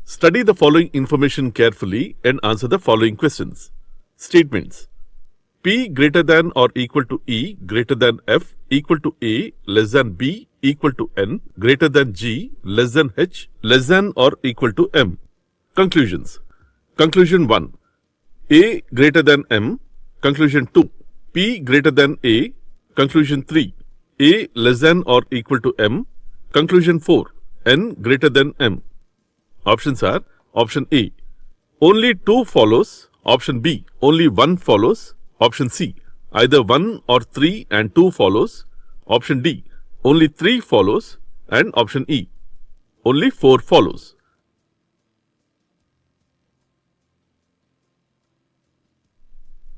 Study the following information carefully and answer the following questions. Statements. P greater than or equal to E greater than F equal to A less than B equal to N greater than G less than H less than or equal to M. Conclusions. Conclusion 1. A greater than M. Conclusion 2. P greater than A. Conclusion 3. A less than or equal to M. Conclusion 4. N greater than M. Options are option A. Only 2 follows. Option B. Only 1 follows. Option C. Either 1 or 3 and 2 follows. Option D. Only 3 follows. And option E. Only 4 follows.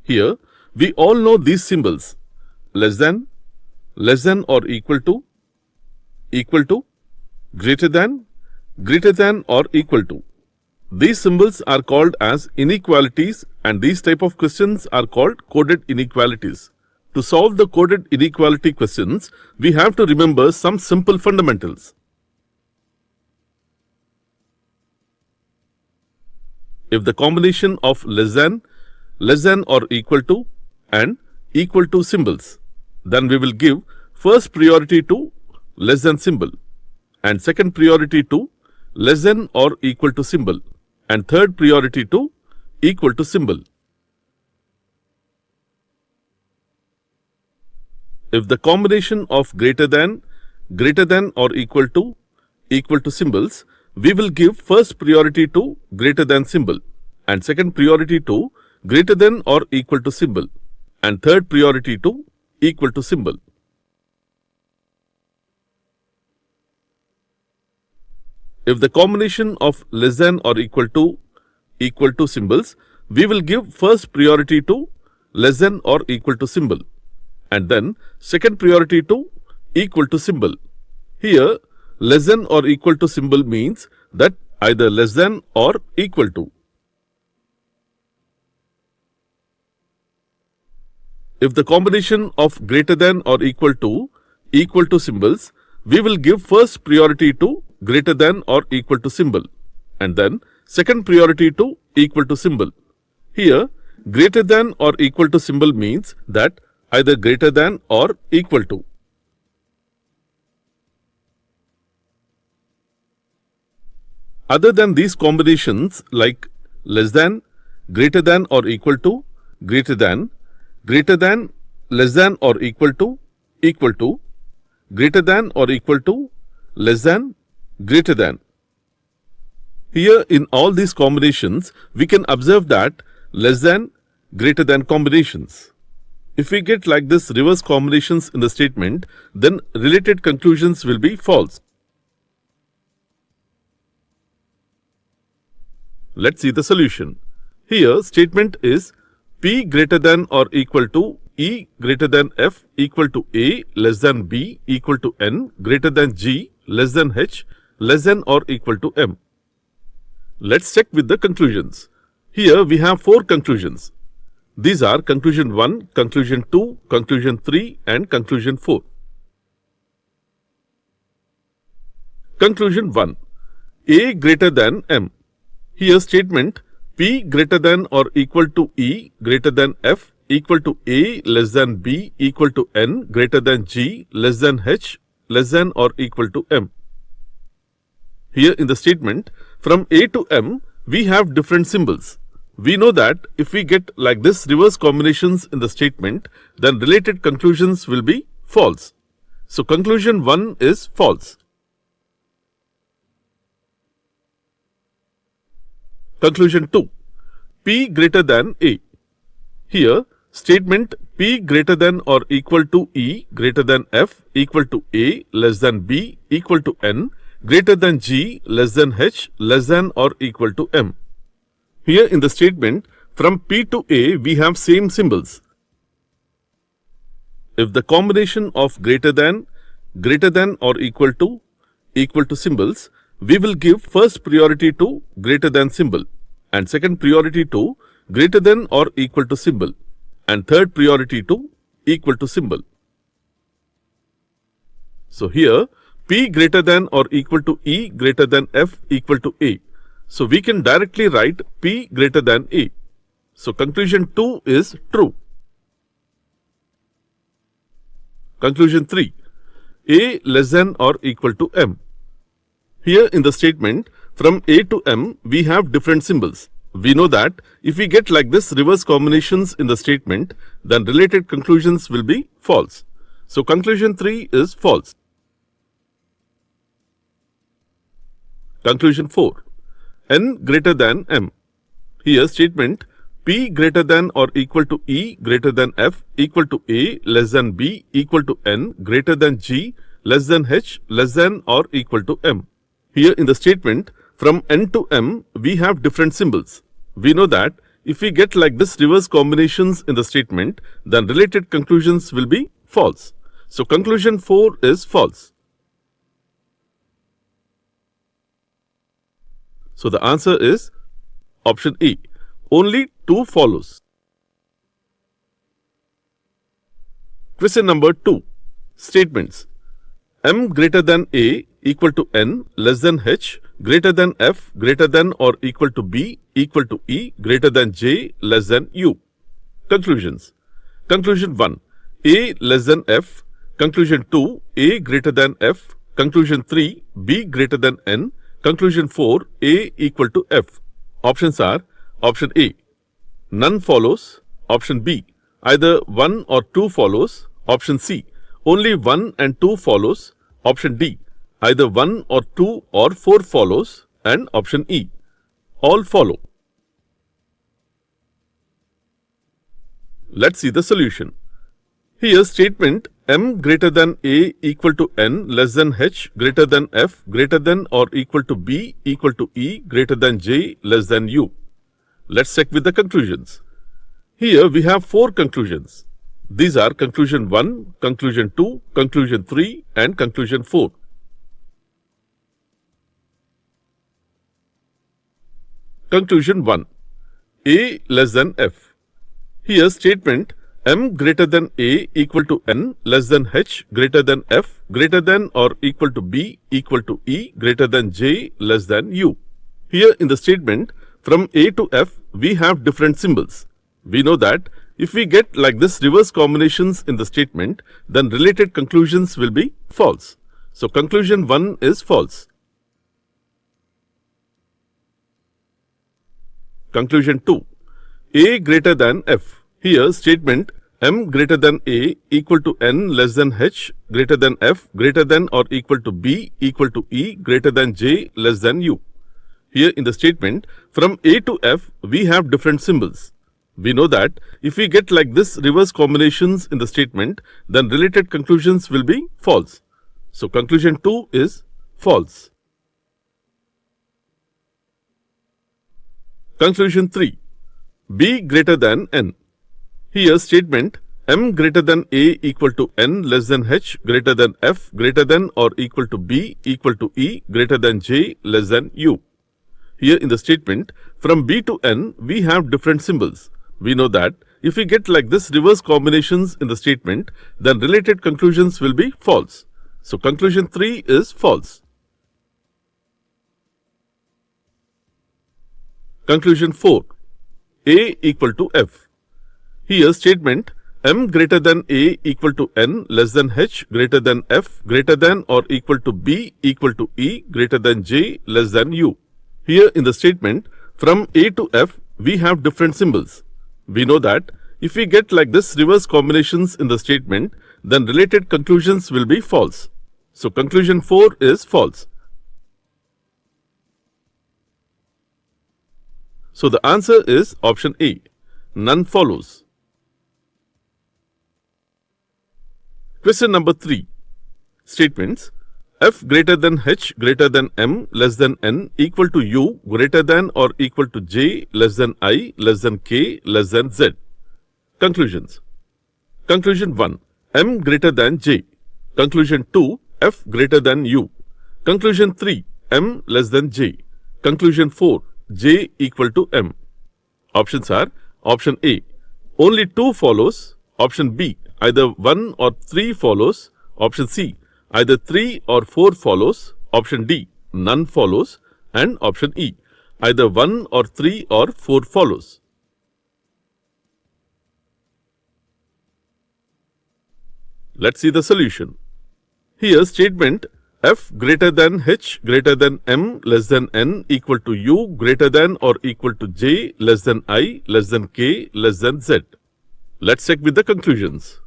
Here, we all know these symbols. Less than or equal to, greater than or equal to. These symbols are called as inequalities, and these type of questions are called coded inequalities. To solve the coded inequality questions, we have to remember some simple fundamentals. If the combination of less than or equal to and equal to symbols, then we will give first priority to less than symbol and second priority to less than or equal to symbol and third priority to equal to symbol. If the combination of greater than or equal to symbols, we will give first priority to greater than symbol and second priority to greater than or equal to symbol and third priority to equal to symbol. If the combination of less than or equal to symbols, we will give first priority to less than or equal to symbol and then second priority to equal to symbol. Here, less than or equal to symbol means that either less than or equal to. If the combination of greater than or equal to symbols, we will give first priority to greater than or equal to symbol and then second priority to equal to symbol. Here, greater than or equal to symbol means that either greater than or equal to. Other than these combinations like less than, greater than or equal to, greater than, less than or equal to, greater than or equal to, less than, greater than. Here in all these combinations, we can observe that less than, greater than combinations. If we get like this reverse combinations in the statement, then related conclusions will be false. Let's see the solution. Here statement is P greater than or equal to E greater than F equal to A less than B equal to N greater than G less than H less than or equal to M. Let's check with the conclusions. Here we have 4 conclusions. These are conclusion 1, conclusion 2, conclusion 3 and conclusion 4. Conclusion 1. A greater than M. Here statement P greater than or equal to E greater than F equal to A less than B equal to N greater than G less than H less than or equal to M. Here in the statement, from A to M, we have different symbols. We know that if we get like this reverse combinations in the statement, then related conclusions will be false. So conclusion 1 is false. Conclusion 2. P greater than A. Here, statement P greater than or equal to E greater than F equal to A less than B equal to N greater than G less than H less than or equal to M. Here in the statement, from P to A, we have same symbols. If the combination of greater than or equal to symbols, we will give first priority to greater than symbol and second priority to greater than or equal to symbol and third priority to equal to symbol. So here P greater than or equal to E greater than F equal to A. So we can directly write P greater than A. So conclusion 2 is true. Conclusion 3. A less than or equal to M. Here in the statement, from A to M, we have different symbols. We know that if we get like this reverse combinations in the statement, then related conclusions will be false. So conclusion 3 is false. Conclusion 4. N greater than M. Here statement P greater than or equal to E greater than F equal to A less than B equal to N greater than G less than H less than or equal to M. Here in the statement, from N to M, we have different symbols. We know that if we get like this reverse combinations in the statement, then related conclusions will be false. So conclusion 4 is false. So the answer is option E. Only 2 follows. Question number 2. Statements. M greater than A equal to N less than H greater than F greater than or equal to B equal to E greater than J less than U. Conclusions. Conclusion 1. A less than F. Conclusion 2. A greater than F. Conclusion 3. B greater than N. Conclusion 4. A equal to F. Options are option A. None follows. Option B. Either 1 or 2 follows. Option C. Only 1 and 2 follows. Option D. Either 1 or 2 or 4 follows. And option E. All follow. Let's see the solution. Here statement M greater than A equal to N less than H greater than F greater than or equal to B equal to E greater than J less than U. Let's check with the conclusions. Here we have 4 conclusions. These are conclusion 1, conclusion 2, conclusion 3 and conclusion 4. Conclusion 1. A less than F. Here statement M greater than A equal to N less than H greater than F greater than or equal to B equal to E greater than J less than U. Here in the statement, from A to F, we have different symbols. We know that if we get like this reverse combinations in the statement, then related conclusions will be false. So conclusion 1 is false. Conclusion 2. A greater than F. Here statement M greater than A equal to N less than H greater than F greater than or equal to B equal to E greater than J less than U. Here in the statement, from A to F, we have different symbols. We know that if we get like this reverse combinations in the statement, then related conclusions will be false. So conclusion 2 is false. Conclusion 3. B greater than N. Here statement M greater than A equal to N less than H greater than F greater than or equal to B equal to E greater than J less than U. Here in the statement, from B to N, we have different symbols. We know that if we get like this reverse combinations in the statement, then related conclusions will be false. So conclusion 3 is false. Conclusion 4. A equal to F. Here statement M greater than A equal to N less than H greater than F greater than or equal to B equal to E greater than J less than U. Here in the statement, from A to F, we have different symbols. We know that if we get like this reverse combinations in the statement, then related conclusions will be false. So conclusion 4 is false. So the answer is option A. None follows. Question number 3. Statements. F greater than H greater than M less than N equal to U greater than or equal to J less than I less than K less than Z. Conclusions. Conclusion 1. M greater than J. Conclusion 2. F greater than U. Conclusion 3. M less than J. Conclusion 4. J equal to M. Options are option A. Only 2 follows. Option B. Either 1 or 3 follows. Option C. Either 3 or 4 follows. Option D. None follows. And option E. Either 1 or 3 or 4 follows. Let's see the solution. Here statement f greater than h greater than m less than n equal to u greater than or equal to j less than I less than k less than z. Let's check with the conclusions.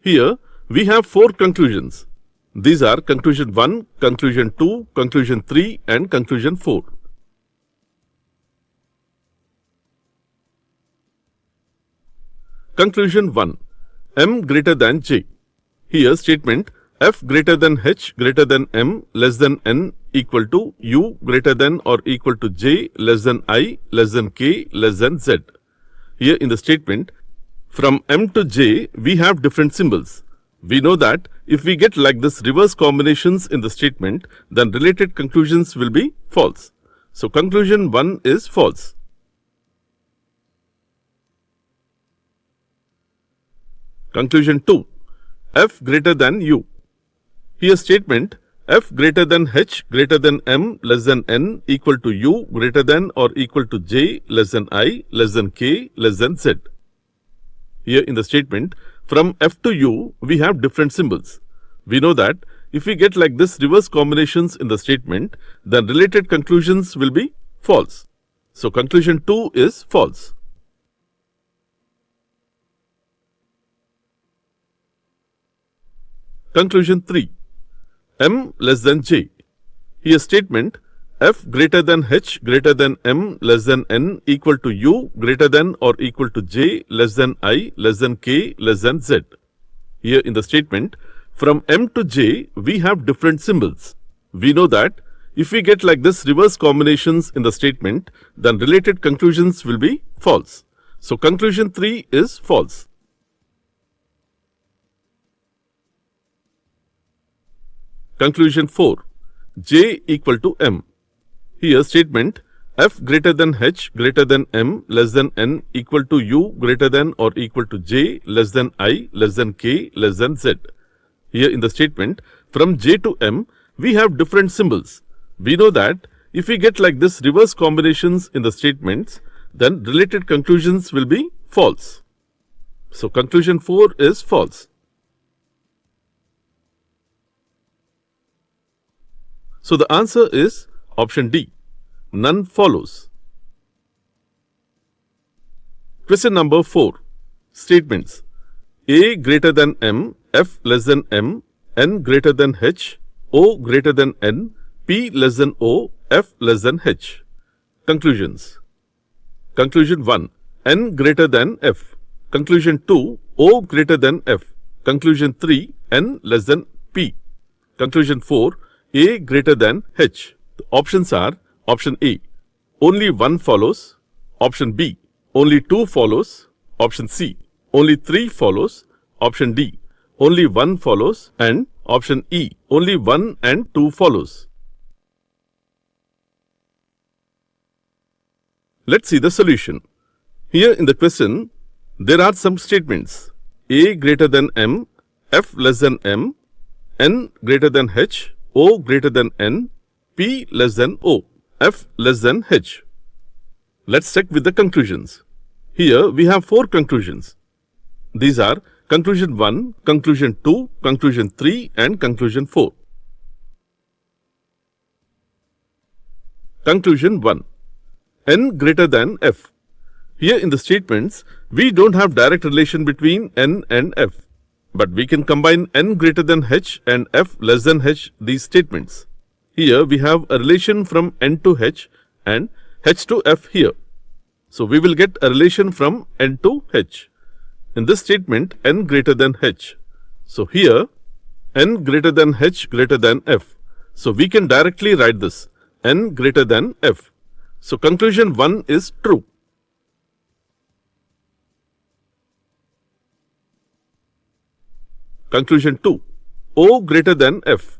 Here we have 4 conclusions. These are conclusion 1, conclusion 2, conclusion 3 and conclusion 4. Conclusion 1. M greater than j. Here statement f greater than h greater than m less than n equal to u greater than or equal to j less than I less than k less than z. Here in the statement, from m to j we have different symbols. We know that if we get like this reverse combinations in the statement, then related conclusions will be false. So conclusion 1 is false. Conclusion 2. F greater than u. Here statement f greater than h greater than m less than n equal to u greater than or equal to j less than I less than k less than z. Here in the statement, from f to u we have different symbols. We know that if we get like this reverse combinations in the statement, then related conclusions will be false. So conclusion 2 is false. Conclusion 3. M less than j. Here statement f greater than h greater than m less than n equal to u greater than or equal to j less than I less than k less than z. Here in the statement, from m to j we have different symbols. We know that if we get like this reverse combinations in the statement, then related conclusions will be false. So conclusion 3 is false. Conclusion 4. J equal to m. Here statement f greater than h greater than m less than n equal to u greater than or equal to j less than I less than k less than z. Here in the statement, from j to m we have different symbols. We know that if we get like this reverse combinations in the statements, then related conclusions will be false. So conclusion 4 is false. So the answer is option D. None follows. Question number 4. Statements. A greater than m, f less than m, n greater than h, o greater than n, p less than o, f less than h. Conclusions. Conclusion 1. N greater than f. Conclusion 2. O greater than f. Conclusion 3. N less than p. Conclusion 4. A greater than h. The options are option A. Only 1 follows. Option B. Only 2 follows. Option C. Only 3 follows. Option D. Only 1 follows. And option E. Only 1 and 2 follows. Let's see the solution. Here in the question, there are some statements. A greater than m, f less than m, n greater than h, o greater than n, p less than o, f less than h. Let's check with the conclusions. Here we have 4 conclusions. These are conclusion 1, conclusion 2, conclusion 3 and conclusion 4. Conclusion 1. N greater than f. Here in the statements, we don't have direct relation between n and f. But we can combine n greater than h and f less than h these statements. Here we have a relation from n to h and h to f here. So we will get a relation from n to h. In this statement, n greater than h. So here, n greater than h greater than f. So we can directly write this, n greater than f. So conclusion 1 is true. Conclusion 2. O greater than f.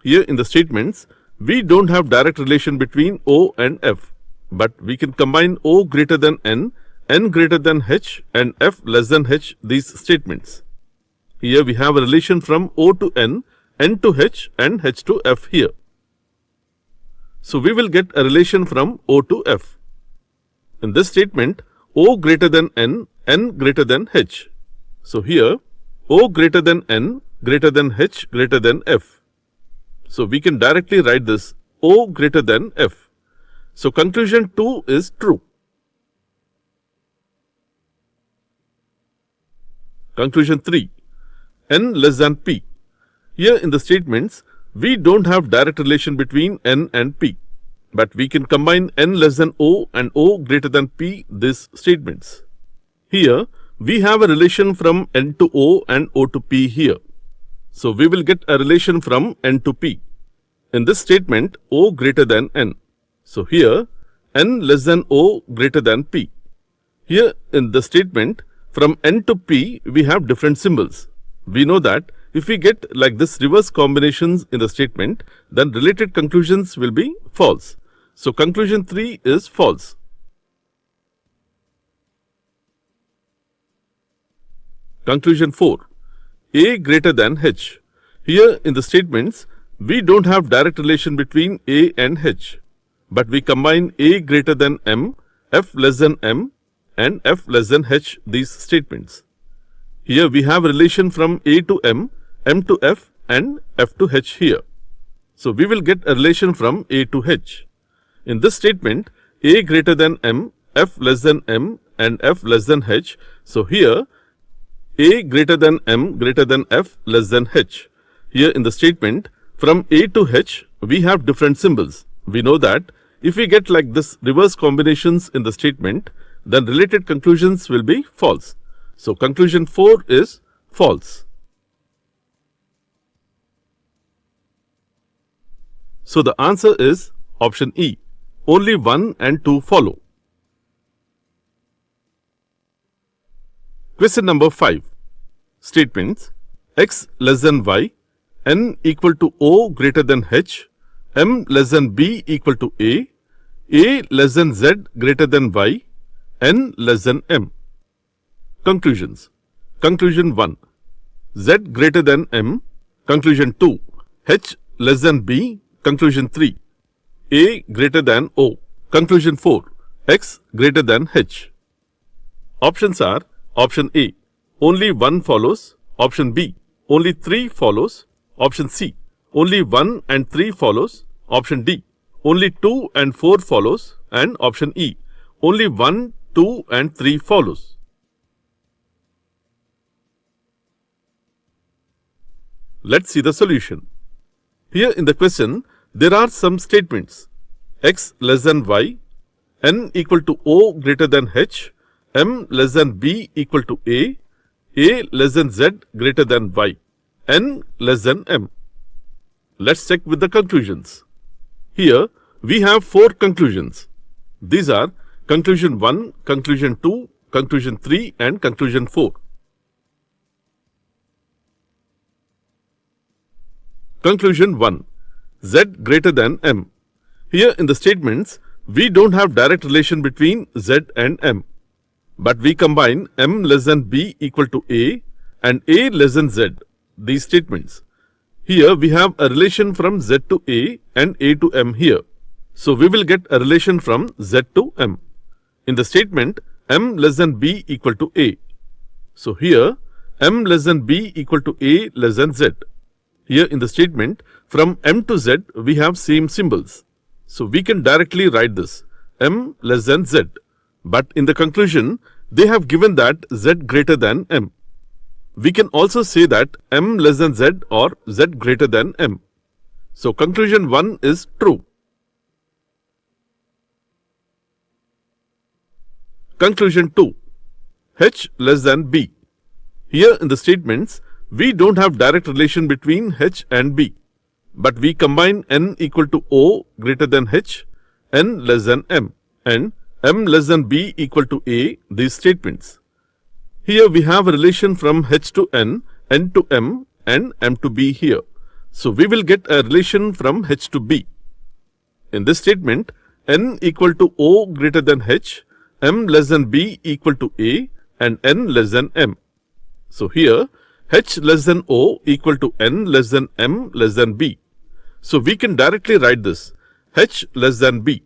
Here in the statements, we don't have direct relation between O and f. But we can combine O greater than n greater than h and f less than h these statements. Here we have a relation from O to n to h and h to f here. So we will get a relation from O to F. In this statement, O greater than N, N greater than H. So here, O greater than N, greater than H, greater than F. So we can directly write this O greater than F. So conclusion 2 is true. Conclusion 3. N less than P. Here in the statements, we don't have direct relation between N and P. But we can combine N less than O and O greater than P these statements. Here, we have a relation from N to O and O to P here. So we will get a relation from N to P. In this statement, O greater than N. So here, N less than O greater than P. Here in the statement, from N to P, we have different symbols. We know that if we get like this reverse combinations in the statement, then related conclusions will be false. So conclusion 3 is false. Conclusion 4. A greater than H. Here in the statements, we don't have direct relation between A and H. But we combine A greater than M, F less than M, and F less than H these statements. Here we have a relation from A to M to F, and F to H here. So we will get a relation from A to H. In this statement, A greater than M, F less than M, and F less than H. So here, A greater than M greater than F less than H. Here in the statement, from A to H, we have different symbols. We know that if we get like this reverse combinations in the statement, then related conclusions will be false. So conclusion 4 is false. So the answer is option E. Only 1 and 2 follow. Question number 5. Statements: X less than Y, N equal to O greater than H, M less than B equal to A less than Z greater than Y, N less than M. Conclusions. Conclusion 1. Z greater than M. Conclusion 2. H less than B. Conclusion 3. A greater than O. Conclusion 4. X greater than H. Options are option A. Only 1 follows. Option B. Only 3 follows. Option C. Only 1 and 3 follows. Option D. Only 2 and 4 follows. And option E. Only 1, 2 and 3 follows. Let's see the solution. Here in the question, there are some statements: X less than Y, N equal to O greater than H, M less than B equal to A less than Z greater than Y, N less than M. Let's check with the conclusions. Here we have 4 conclusions. These are conclusion 1, conclusion 2, conclusion 3 and conclusion 4. Conclusion 1. Z greater than M. Here in the statements, we don't have direct relation between Z and M. But we combine M less than B equal to A and A less than Z, these statements. Here we have a relation from Z to A and A to M here. So we will get a relation from Z to M. In the statement, M less than B equal to A. So here, M less than B equal to A less than Z. Here in the statement, from M to Z, we have same symbols. So we can directly write this, M less than Z. But in the conclusion, they have given that Z greater than M. We can also say that M less than Z or Z greater than M. So conclusion 1 is true. Conclusion 2. H less than B. Here in the statements, we don't have direct relation between H and B. But we combine N equal to O greater than H, N less than M, and M less than B equal to A, these statements. Here we have a relation from H to N to M, and M to B here. So we will get a relation from H to B. In this statement, N equal to O greater than H, M less than B equal to A, and N less than M. So here, H less than O equal to N less than M less than B. So we can directly write this, H less than B.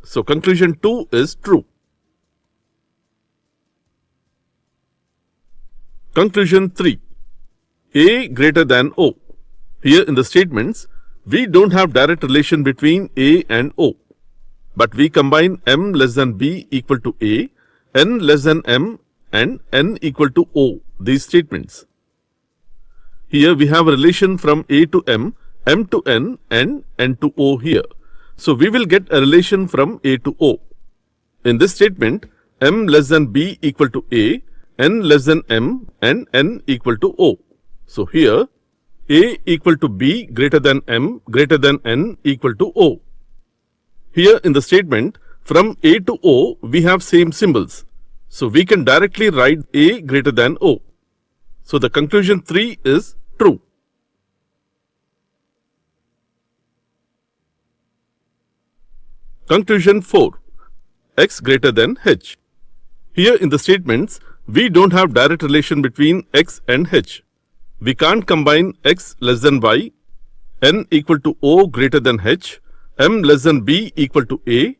So conclusion 2 is true. Conclusion 3. A greater than O. Here in the statements, we don't have direct relation between A and O. But we combine M less than B equal to A, N less than M and N equal to O, these statements. Here we have a relation from A to M to N and N to O here. So we will get a relation from A to O. In this statement, M less than B equal to A, N less than M and N equal to O. So here, A equal to B greater than M greater than N equal to O. Here in the statement, from A to O, we have same symbols. So we can directly write A greater than O. So the conclusion 3 is true. Conclusion 4. X greater than H. Here in the statements, we don't have direct relation between X and H. We can't combine X less than Y, N equal to O greater than H, M less than B equal to A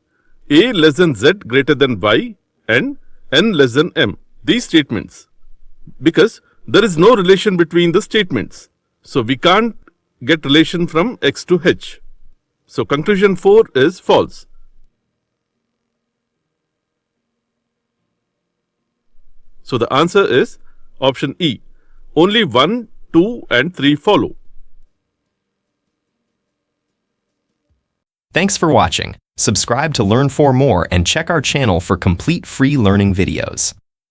less than Z greater than Y, and N less than M. These statements. Because there is no relation between the statements. So we can't get relation from X to H. So conclusion 4 is false. So the answer is option E. Only 1, 2 and 3 follow. Thanks for watching. Subscribe to learn 4 more and check our channel for complete free learning videos.